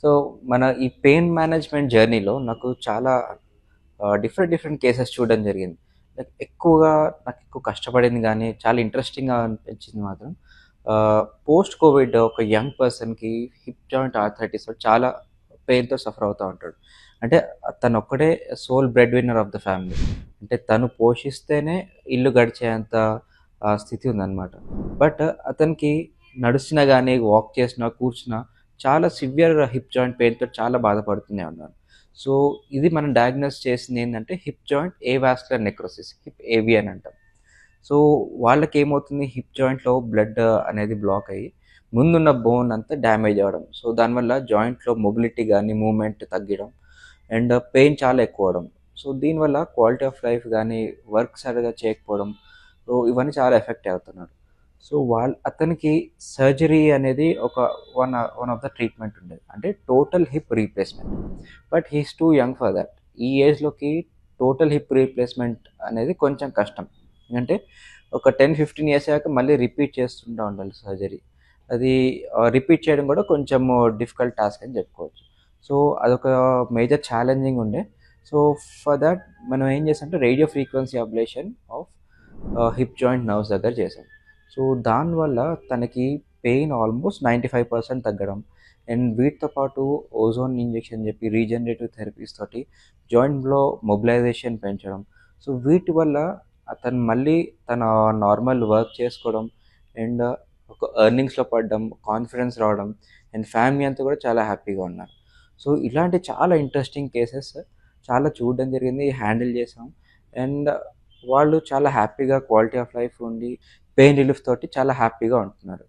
So, మన ఈ pain management జర్నీలో నాకు చాలా డిఫరెంట్ కేసెస్ చూడడం జరిగింది. లైక్ ఎక్కువగా నాకెక్కువ కష్టపడింది గానీ, చాలా ఇంట్రెస్టింగ్‌గా అనిపించింది మాత్రం పోస్ట్ కోవిడ్ ఒక యంగ్ పర్సన్‌కి హిప్ జాయింట్ ఆర్థరైటిస్ వల్ల చాలా పెయిన్‌తో సఫర్ అవుతా ఉంటాడు. అంటే తనొక్కడే sole bread winner of the family. అంటే తను పోషిస్తేనే ఇల్లు గడిచేంత స్థితి ఉందనమాట. బట్ అతనికి నడిచినా గానీ, వాక్ చేసినా, కూర్చున్నా చాలా సివియర్ హిప్ జాయింట్ పెయిన్‌తో చాలా బాధపడుతూనే ఉన్నాను. సో, ఇది మనం డయాగ్నోస్ చేసిందేందంటే hip joint avascular necrosis. Hip AV అని అంటాం. సో, వాళ్ళకేమవుతుంది హిప్ జాయింట్‌లో బ్లడ్ అనేది బ్లాక్ అయ్యి, ముందున్న బోన్ అంతా డ్యామేజ్ అవ్వడం. సో, దానివల్ల జాయింట్‌లో మొబిలిటీ గానీ, మూవ్‌మెంట్ తగ్గడం అండ్ పెయిన్ చాలా ఎక్కువవ్వడం. సో, దీనివల్ల క్వాలిటీ ఆఫ్ లైఫ్ గానీ, వర్క్ సరిగ్గా చేయకపోవడం, సో, ఇవన్నీ చాలా ఎఫెక్ట్ అవుతున్నాడు. సో, అతనికి సర్జరీ అనేది ఒక వన్ ఆఫ్ ద ట్రీట్మెంట్ ఉండేది. అంటే total hip replacement. But he is two young for that. ఈ ఏజ్‌లోకి టోటల్ హిప్ రీప్లేస్‌మెంట్ అనేది కొంచెం కష్టం. అంటే ఒక 10, 15 ఇయర్స్ అయ్యాక మళ్ళీ రిపీట్ చేస్తుంటా ఉండాలి సర్జరీ. అది రిపీట్ చేయడం కూడా కొంచెము డిఫికల్ట్ టాస్క్ అని చెప్పుకోవచ్చు. సో, అదొక మేజర్ ఛాలెంజింగ్ ఉండే. సో, ఫర్ థట్ మనం ఏం చేసామంటే radio frequency ablation of hip joint nerves దగ్గర చేసాం. సో, దానివల్ల తనకి పెయిన్ ఆల్మోస్ట్ 95% తగ్గడం అండ్ వీటితో పాటు ఓజోన్ ఇంజెక్షన్ చెప్పి రీజనరేటివ్ థెరపీస్ తోటి జాయింట్‌లో మొబిలైజేషన్ పెంచడం. సో, వీటి వల్ల అతను మళ్ళీ తన నార్మల్ వర్క్ చేసుకోవడం అండ్ ఒక ఎర్నింగ్స్‌లో పడడం, కాన్ఫిడెన్స్ రావడం అండ్ ఫ్యామిలీ అంతా కూడా చాలా హ్యాపీగా ఉన్నారు. సో, ఇలాంటి చాలా ఇంట్రెస్టింగ్ కేసెస్ చాలా చూడడం జరిగింది. హ్యాండిల్ చేసాం. అండ్ వాళ్ళు చాలా హ్యాపీగా క్వాలిటీ ఆఫ్ లైఫ్ ఉండి పెయిన్ రిలీఫ్ తోటి చాలా హ్యాపీగా ఉంటున్నారు.